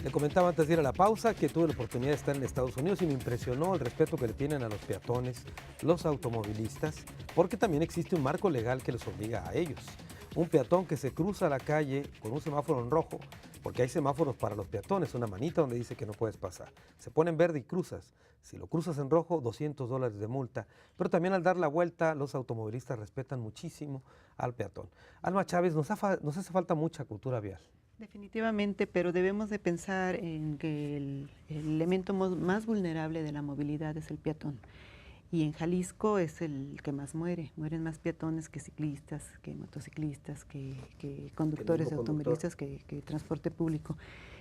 Le comentaba antes de ir a la pausa que tuve la oportunidad de estar en Estados Unidos y me impresionó el respeto que le tienen a los peatones, los automovilistas, porque también existe un marco legal que les obliga a ellos. Un peatón que se cruza la calle con un semáforo en rojo, porque hay semáforos para los peatones, una manita donde dice que no puedes pasar. Se pone en verde y cruzas. Si lo cruzas en rojo, $200 de multa. Pero también al dar la vuelta, los automovilistas respetan muchísimo al peatón. Alma Chávez, nos hace falta mucha cultura vial. Definitivamente, pero debemos de pensar en que el elemento más vulnerable de la movilidad es el peatón. Y en Jalisco es el que más muere. Mueren más peatones que ciclistas, que motociclistas, que conductores de automovilistas, que transporte público.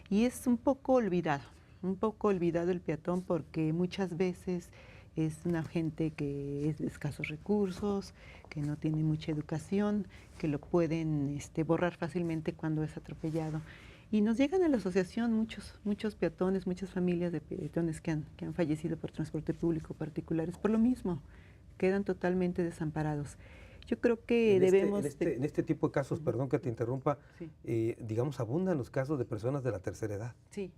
Y es un poco olvidado el peatón porque muchas veces es una gente que es de escasos recursos, que no tiene mucha educación, que lo pueden borrar fácilmente cuando es atropellado. Y nos llegan a la asociación muchos peatones, muchas familias de peatones que han fallecido por transporte público particulares, por lo mismo, quedan totalmente desamparados. Yo creo que debemos... En este tipo de casos, perdón que te interrumpa, Sí. digamos, abundan los casos de personas de la tercera edad. Sí,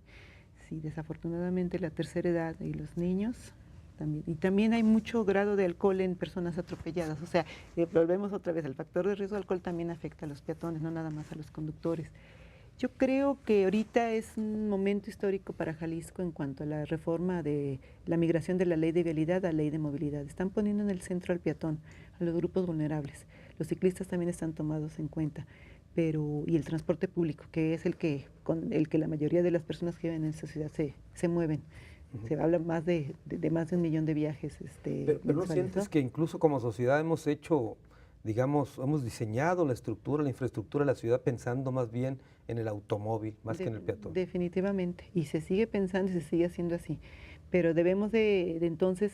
desafortunadamente la tercera edad y los niños también. Y también hay mucho grado de alcohol en personas atropelladas. O sea, volvemos otra vez, el factor de riesgo de alcohol también afecta a los peatones, no nada más a los conductores. Yo creo que ahorita es un momento histórico para Jalisco en cuanto a la reforma de la migración de la ley de vialidad a la ley de movilidad. Están poniendo en el centro al peatón, a los grupos vulnerables. Los ciclistas también están tomados en cuenta, y el transporte público, que es con el que la mayoría de las personas que viven en esta ciudad se mueven. Se habla más de más de 1 millón de viajes. Pero ¿no sientes que incluso como sociedad hemos hecho, digamos, hemos diseñado la estructura, la infraestructura de la ciudad pensando más bien en el automóvil, más que en el peatón? Definitivamente, y se sigue pensando y se sigue haciendo así. Pero debemos de entonces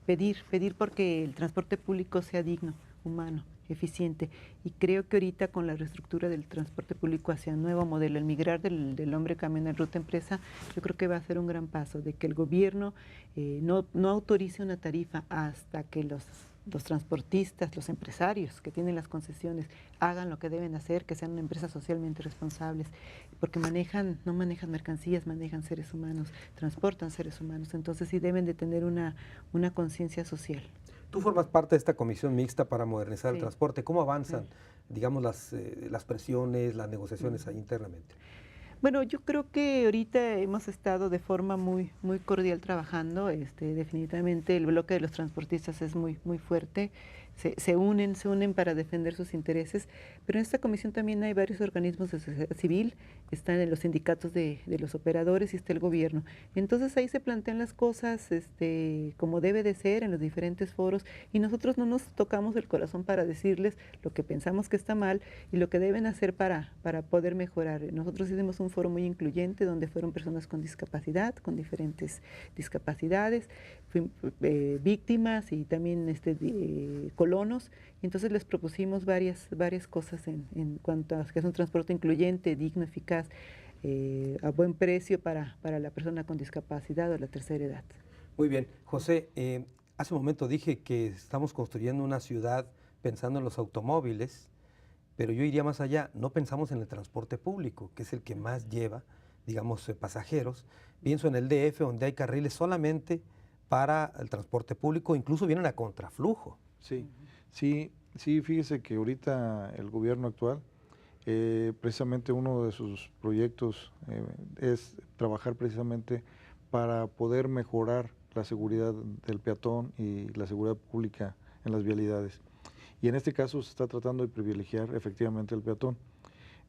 pedir porque el transporte público sea digno, humano, eficiente. Y creo que ahorita con la reestructura del transporte público hacia un nuevo modelo, el migrar del hombre camión en ruta empresa, yo creo que va a ser un gran paso, de que el gobierno no autorice una tarifa hasta que los transportistas, los empresarios que tienen las concesiones, hagan lo que deben hacer, que sean una empresa socialmente responsables, porque no manejan mercancías, manejan seres humanos, transportan seres humanos, entonces sí deben de tener una conciencia social. Tú formas parte de esta comisión mixta para modernizar el transporte. ¿Cómo avanzan, digamos, las presiones, las negociaciones ahí internamente? Bueno, yo creo que ahorita hemos estado de forma muy cordial trabajando. Definitivamente el bloque de los transportistas es muy fuerte. Se unen para defender sus intereses, pero en esta comisión también hay varios organismos de sociedad civil, están en los sindicatos de los operadores y está el gobierno. Entonces ahí se plantean las cosas como debe de ser en los diferentes foros y nosotros no nos tocamos el corazón para decirles lo que pensamos que está mal y lo que deben hacer para poder mejorar. Nosotros hicimos un foro muy incluyente donde fueron personas con discapacidad, con diferentes discapacidades, víctimas y también colonos, y entonces les propusimos varias cosas en cuanto a que es un transporte incluyente, digno, eficaz, a buen precio para la persona con discapacidad o la tercera edad. Muy bien. José, hace un momento dije que estamos construyendo una ciudad pensando en los automóviles, pero yo iría más allá, no pensamos en el transporte público, que es el que más lleva, digamos, pasajeros. Pienso en el DF, donde hay carriles solamente para el transporte público, incluso vienen a contraflujo. Sí, fíjese que ahorita el gobierno actual, precisamente uno de sus proyectos es trabajar precisamente para poder mejorar la seguridad del peatón y la seguridad pública en las vialidades. Y en este caso se está tratando de privilegiar efectivamente el peatón.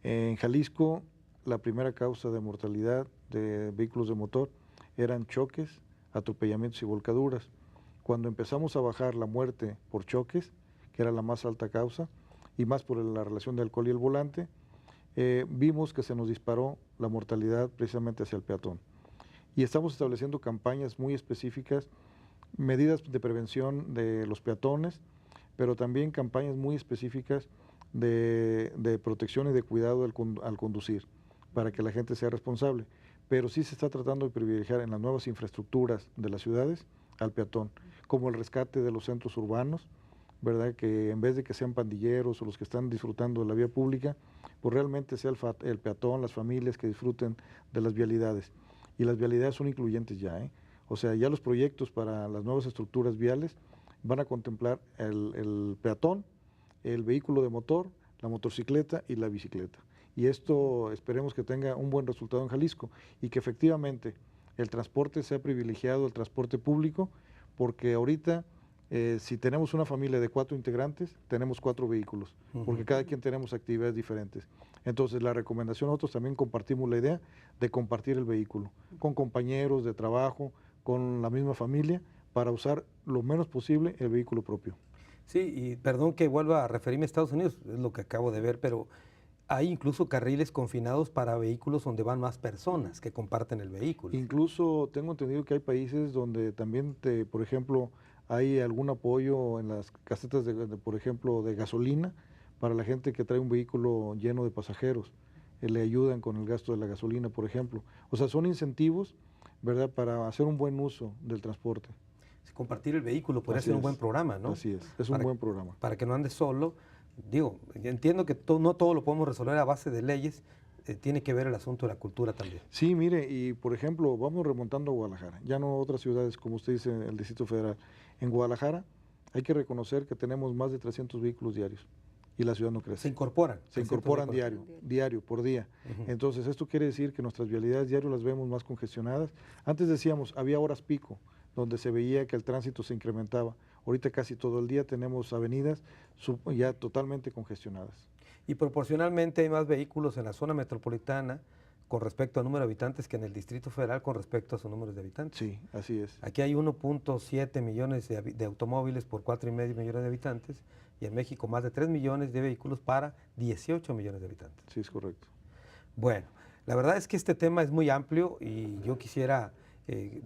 En Jalisco, la primera causa de mortalidad de vehículos de motor eran choques, atropellamientos y volcaduras. Cuando empezamos a bajar la muerte por choques, que era la más alta causa, y más por la relación de alcohol y el volante, vimos que se nos disparó la mortalidad precisamente hacia el peatón. Y estamos estableciendo campañas muy específicas, medidas de prevención de los peatones, pero también campañas muy específicas de protección y de cuidado al conducir, para que la gente sea responsable. Pero sí se está tratando de privilegiar en las nuevas infraestructuras de las ciudades al peatón, como el rescate de los centros urbanos, ¿verdad? Que en vez de que sean pandilleros o los que están disfrutando de la vía pública, pues realmente sea el peatón, las familias que disfruten de las vialidades. Y las vialidades son incluyentes ya, ¿eh? O sea, ya los proyectos para las nuevas estructuras viales van a contemplar el peatón, el vehículo de motor, la motocicleta y la bicicleta. Y esto esperemos que tenga un buen resultado en Jalisco y que efectivamente el transporte sea privilegiado, el transporte público, porque ahorita si tenemos una familia de 4 integrantes, tenemos 4 vehículos, porque cada quien tenemos actividades diferentes. Entonces la recomendación, nosotros también compartimos la idea de compartir el vehículo con compañeros de trabajo, con la misma familia, para usar lo menos posible el vehículo propio. Sí, y perdón que vuelva a referirme a Estados Unidos, es lo que acabo de ver, pero hay incluso carriles confinados para vehículos donde van más personas que comparten el vehículo. Incluso tengo entendido que hay países donde también, por ejemplo, hay algún apoyo en las casetas, por ejemplo, de gasolina para la gente que trae un vehículo lleno de pasajeros. Le ayudan con el gasto de la gasolina, por ejemplo. O sea, son incentivos, ¿verdad?, para hacer un buen uso del transporte. Compartir el vehículo podría ser un buen programa, ¿no? Así es un buen programa. Para que no andes solo. Digo, entiendo que no todo lo podemos resolver a base de leyes, tiene que ver el asunto de la cultura también. Sí, mire, y por ejemplo, vamos remontando a Guadalajara, ya no a otras ciudades, como usted dice, el Distrito Federal. En Guadalajara hay que reconocer que tenemos más de 300 vehículos diarios y la ciudad no crece. Se incorporan. Se incorporan diario, por día. Entonces, esto quiere decir que nuestras vialidades diario las vemos más congestionadas. Antes decíamos, había horas pico, donde se veía que el tránsito se incrementaba. Ahorita casi todo el día tenemos avenidas ya totalmente congestionadas. Y proporcionalmente hay más vehículos en la zona metropolitana con respecto al número de habitantes que en el Distrito Federal con respecto a sus números de habitantes. Sí, así es. Aquí hay 1.7 millones de automóviles por 4,5 millones de habitantes y en México más de 3 millones de vehículos para 18 millones de habitantes. Sí, es correcto. Bueno, la verdad es que este tema es muy amplio y yo quisiera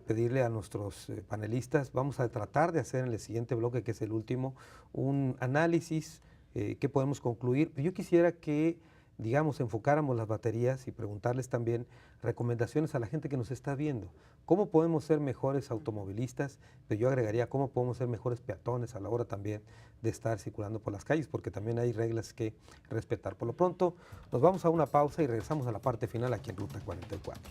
pedirle a nuestros panelistas, vamos a tratar de hacer en el siguiente bloque, que es el último, un análisis que podemos concluir. Yo quisiera que, digamos, enfocáramos las baterías y preguntarles también recomendaciones a la gente que nos está viendo. ¿Cómo podemos ser mejores automovilistas? Pero yo agregaría, ¿cómo podemos ser mejores peatones a la hora también de estar circulando por las calles? Porque también hay reglas que respetar. Por lo pronto, nos vamos a una pausa y regresamos a la parte final aquí en Ruta 44.